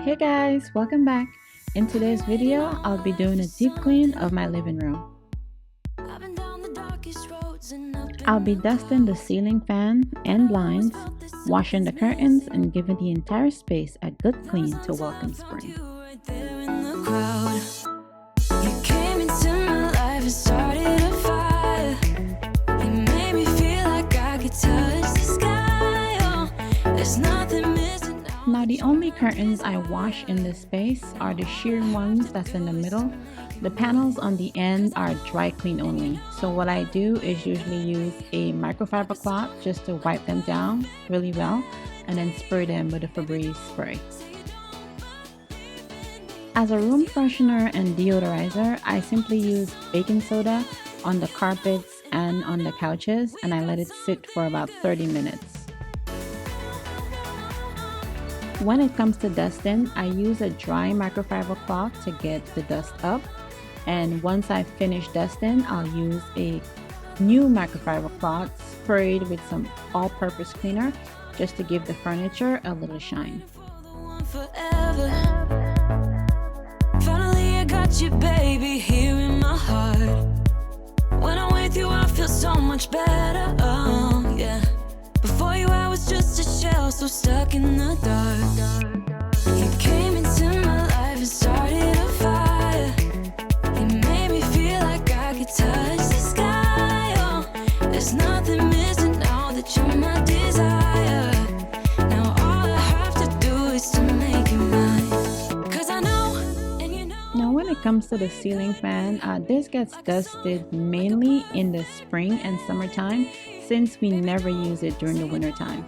Hey guys, welcome back. In today's video, I'll be doing a deep clean of my living room. I'll be dusting the ceiling fan and blinds, washing the curtains, and giving the entire space a good clean to welcome spring. Now the only curtains I wash in this space are the sheer ones that's in the middle. The panels on the end are dry clean only. So what I do is usually use a microfiber cloth just to wipe them down really well and then spray them with a Febreze spray. As a room freshener and deodorizer, I simply use baking soda on the carpets and on the couches, and I let it sit for about 30 minutes. When it comes to dusting, I use a dry microfiber cloth to get the dust up, and once I finish dusting, I'll use a new microfiber cloth sprayed with some all-purpose cleaner just to give the furniture a little shine. Finally I got you, baby, here in my heart. When I'm with you I feel so much better, oh yeah. Before you I was just a shell, so stuck in the dark. You came into my life and started a fire. You made me feel like I could touch the sky, oh. There's nothing missing now that you're my desire. Now all I have to do is to make you mine. 'Cause I know, and you know. Now when it comes to the ceiling fan, this gets dusted mainly in the spring and summertime, since we never use it during the winter time.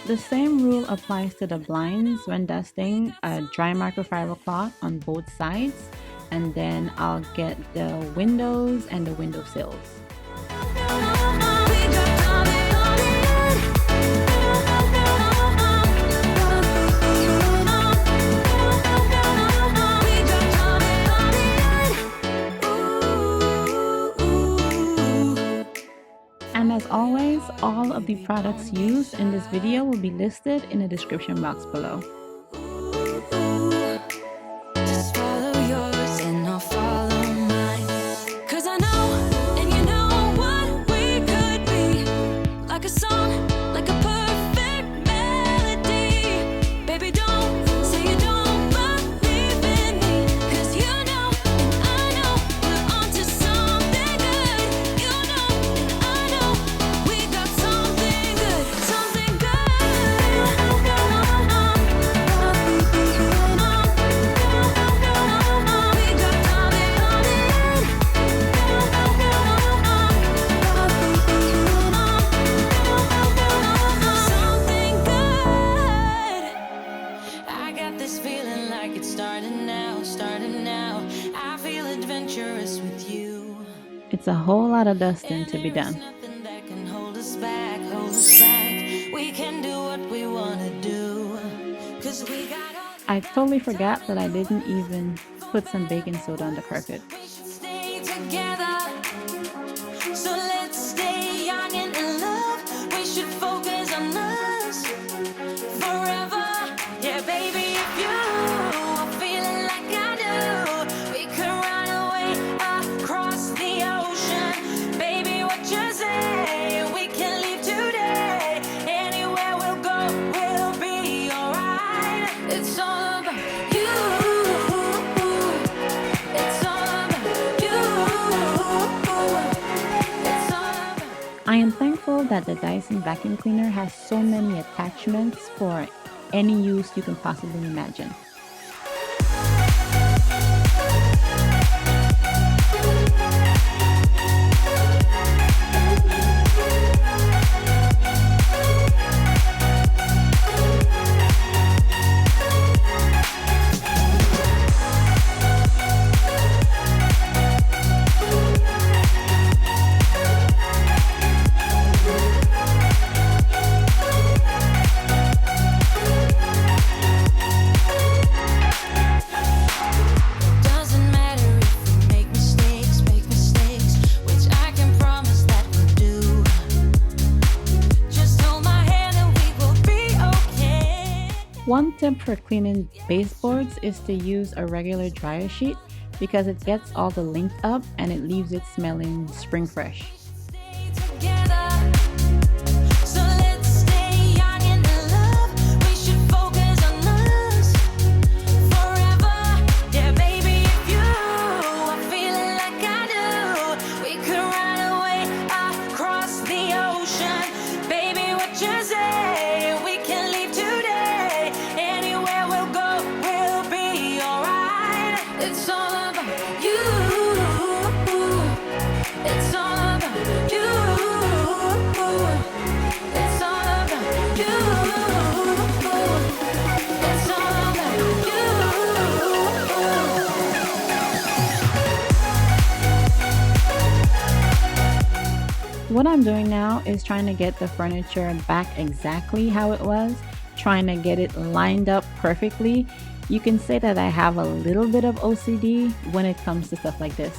The same rule applies to the blinds when dusting. A dry microfiber cloth on both sides, and then I'll get the windows and the window sills. And as always, all of the products used in this video will be listed in the description box below. Just follow yours and I'll follow mine. 'Cause I know, and you know what we could be. Like a song, like a perfect melody. Baby, don't say you don't believe in me. 'Cause you know, and I know, we're onto something good. You know, and I know, we got something good, something good. Something good. I got this feeling like it's starting now, starting now. I feel adventurous with you. It's a whole lot of dusting to be done. Nothing that can hold us back, hold us back. We can do what we wanna do. 'Cause we got all I totally forgot that I didn't even put some baking soda on the carpet. we should stay together. So let's stay young and in love. We should focus on us forever. Yeah, baby, if you are feeling like I do, we could run away across the ocean. Baby, what you say? We can leave today. Anywhere we'll go, we'll be alright. It's all about you. It's all about you. It's all about. I am thankful that the Dyson vacuum cleaner has so many attachments for any use you can possibly imagine. One tip for cleaning baseboards is to use a regular dryer sheet because it gets all the lint up and it leaves it smelling spring fresh. What I'm doing now is trying to get the furniture back exactly how it was, trying to get it lined up perfectly. You can say that I have a little bit of OCD when it comes to stuff like this.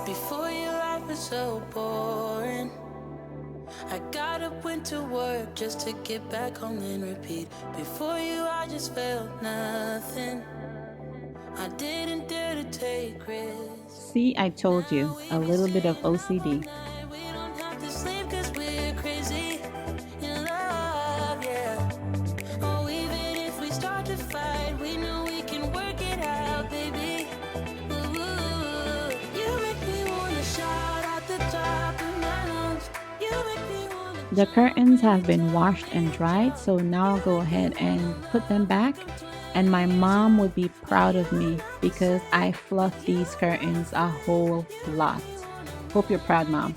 Before you, life was so boring. I got up, went to work just to get back home and repeat. Before you, I just felt nothing. I didn't dare to take risks. See, I told you, a little bit of OCD. We don't have to sleep 'cause we're crazy in love, yeah. Oh, even if we start to fight, we know we can work it out, baby. Ooh, you make me wanna shout at the top of my lungs. You make me wanna. The curtains have been washed and dried, so now I'll go ahead and put them back. And my mom would be proud of me because I fluffed these curtains a whole lot. Hope you're proud, Mom.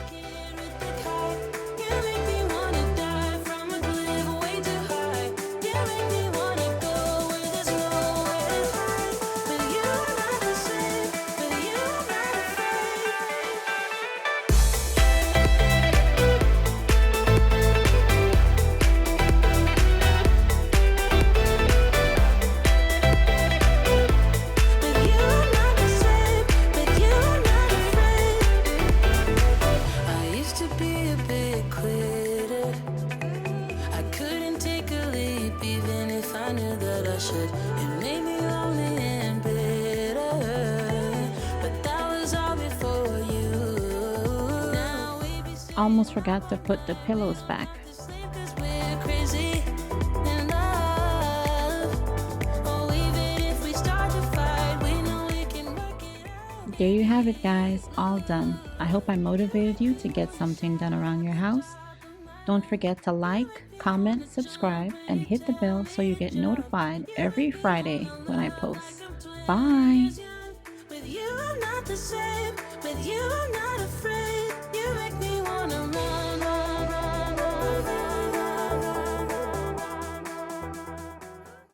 It made me lonely and bitter, but that was all before you. Now we be Almost forgot to put the pillows back. sleep 'cause we're crazy in love. Oh, even if we start to fight, we know we can work it out. There you have it, guys, all done. I hope I motivated you to get something done around your house. Don't forget to like, comment, subscribe, and hit the bell so you get notified every Friday when I post. Bye! With you, I'm not the same.